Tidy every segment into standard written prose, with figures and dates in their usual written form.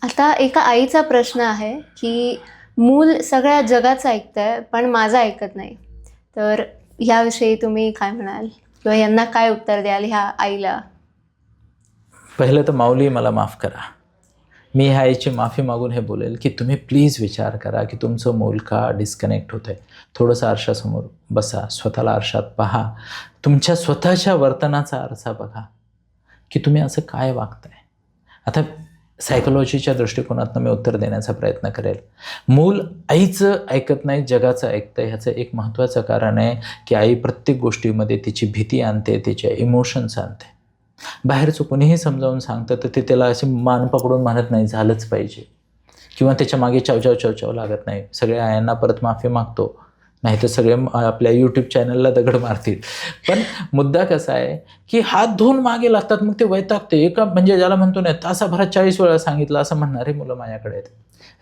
आता एका आईचा प्रश्न आहे की मूल सगळ्या जगाचं ऐकतंय पण माझं ऐकत नाही. तर ह्याविषयी तुम्ही काय म्हणाल किंवा यांना काय उत्तर द्याल ह्या आईला? पहिलं तर माऊली मला माफ करा. मी ह्या आईची माफी मागून हे बोलेल की तुम्ही प्लीज विचार करा की तुमचं मूल का डिस्कनेक्ट होतं आहे. थोडंसं आरशासमोर बसा, स्वतःला आरशात पहा, तुमच्या स्वतःच्या वर्तनाचा आरसा बघा की तुम्ही असं काय वागताय. आता सायकोलॉजीच्या दृष्टिकोनातून मी उत्तर देण्याचा प्रयत्न करेल. मूल आईचं ऐकत नाही, जगाचं ऐकतं. ह्याचं एक महत्त्वाचं कारण आहे की आई प्रत्येक गोष्टीमध्ये तिची भीती आणते, तिचे इमोशन्स आणते. बाहेरचं कोणीही समजावून सांगतं तर ते त्याला असे मान पकडून म्हणत नाही झालंच पाहिजे किंवा त्याच्या मागे चवचव चवचव लागत नाही. सगळ्या आयांना परत माफी मागतो, नाही तर सगळे आपल्या यूट्यूब चॅनलला दगड मारतील. पण मुद्दा कसा आहे की हात धुवून मागे लागतात, मग ते वैतागते. एका म्हणजे ज्याला म्हणतो नाही तासाभरात 40 वेळा सांगितलं असं म्हणणारे मुलं माझ्याकडे आहेत.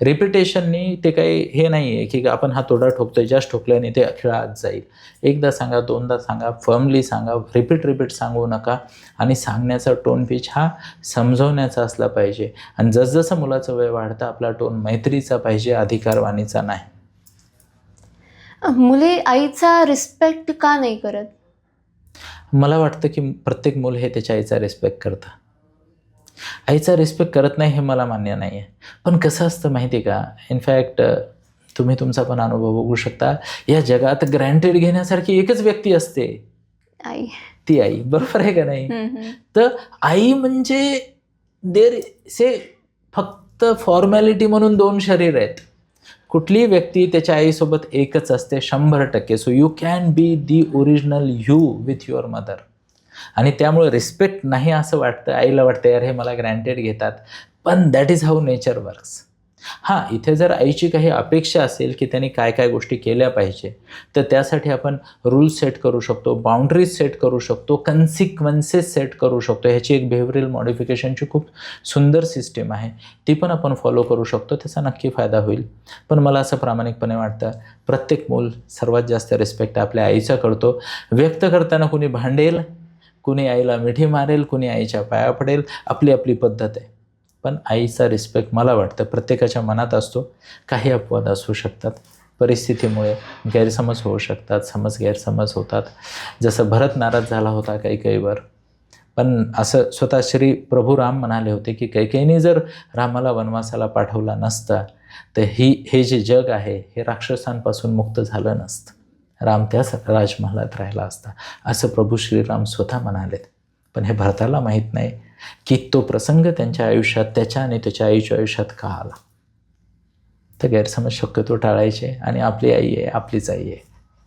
रिपिटेशननी ते काही हे नाही आहे की आपण हा तोडा ठोकतोय, जास्त ठोकल्याने ते खेळात जाईल. एकदा सांगा, दोनदा सांगा, फर्मली सांगा, रिपीट सांगू नका. आणि सांगण्याचा टोन पिच हा समजवण्याचा असला पाहिजे. आणि जसजसं मुलाचं वय वाढतं आपला टोन मैत्रीचा पाहिजे, अधिकारवाणीचा नाही. मुले आईचा रिस्पेक्ट का नाही करत? मला वाटतं की प्रत्येक मूल हे त्याच्या आईचा रिस्पेक्ट करतं. आईचा रिस्पेक्ट करत नाही हे मला मान्य नाही आहे. पण कसं असतं माहिती आहे का, इनफॅक्ट तुम्ही तुमचा पण अनुभव बघू शकता. या जगात ग्रँटेड घेण्यासारखी एकच व्यक्ती असते, आई. ती आई. बरोबर आहे का नाही? हम्म. तर आई म्हणजे देर से फक्त फॉर्मॅलिटी म्हणून 2 शरीर आहेत. कुठलीही व्यक्ती त्याच्या आईसोबत एकच असते 100%. So you can be the original you with your mother. आणि त्यामुळे रिस्पेक्ट नाही असं वाटतं. आईला वाटतं यार हे मला ग्रँटेड घेतात. पण that is how nature works. हां, इथे जर आईची काही अपेक्षा असेल की त्यांनी काय काय गोष्टी केल्या पाहिजे, तर त्यासाठी आपण रूल्स सेट करू शकतो, बाउंड्रीज सेट करू शकतो, कन्सिक्वेन्सेस सेट करू शकतो. ह्याची एक बिहेवियरल मॉडिफिकेशनची खूप सुंदर सिस्टीम आहे. ती पण आपण फॉलो करू शकतो. त्याचा नक्की फायदा होईल. पण मला असं प्रामाणिकपणे वाटतं प्रत्येक मूल सर्वात जास्त रिस्पेक्ट आपल्या आईचा करतो. व्यक्त करताना कुणी भांडेल, कुणी आईला मिठी मारेल, कुणी आईच्या पाया पडेल. आपली आपली पद्धत आहे. पण आईचा रिस्पेक्ट मला वाटतं प्रत्येकाच्या मनात असतो. काही अपवाद असू शकतात, परिस्थितीमुळे गैरसमज होऊ शकतात, गैरसमज होतात. जसं भरत नाराज झाला होता कैकेयीवर. पण असं स्वतः श्री प्रभू राम म्हणाले होते की कैकेयीने जर रामाला वनवासाला पाठवला नसता तर हे जे जग आहे हे राक्षसांपासून मुक्त झालं नसतं. राम त्याच राजमहालात राहिला असता, असं प्रभू श्रीराम स्वतः म्हणालेत. पण हे भरताला माहीत नाही की तो प्रसंग त्यांच्या आयुष्यात, त्याच्या आणि त्याच्या आईच्या आयुष्यात का आला. तर गैरसमज शक्यतो टाळायचे. आणि आपली आई आहे, आपलीच आई आहे.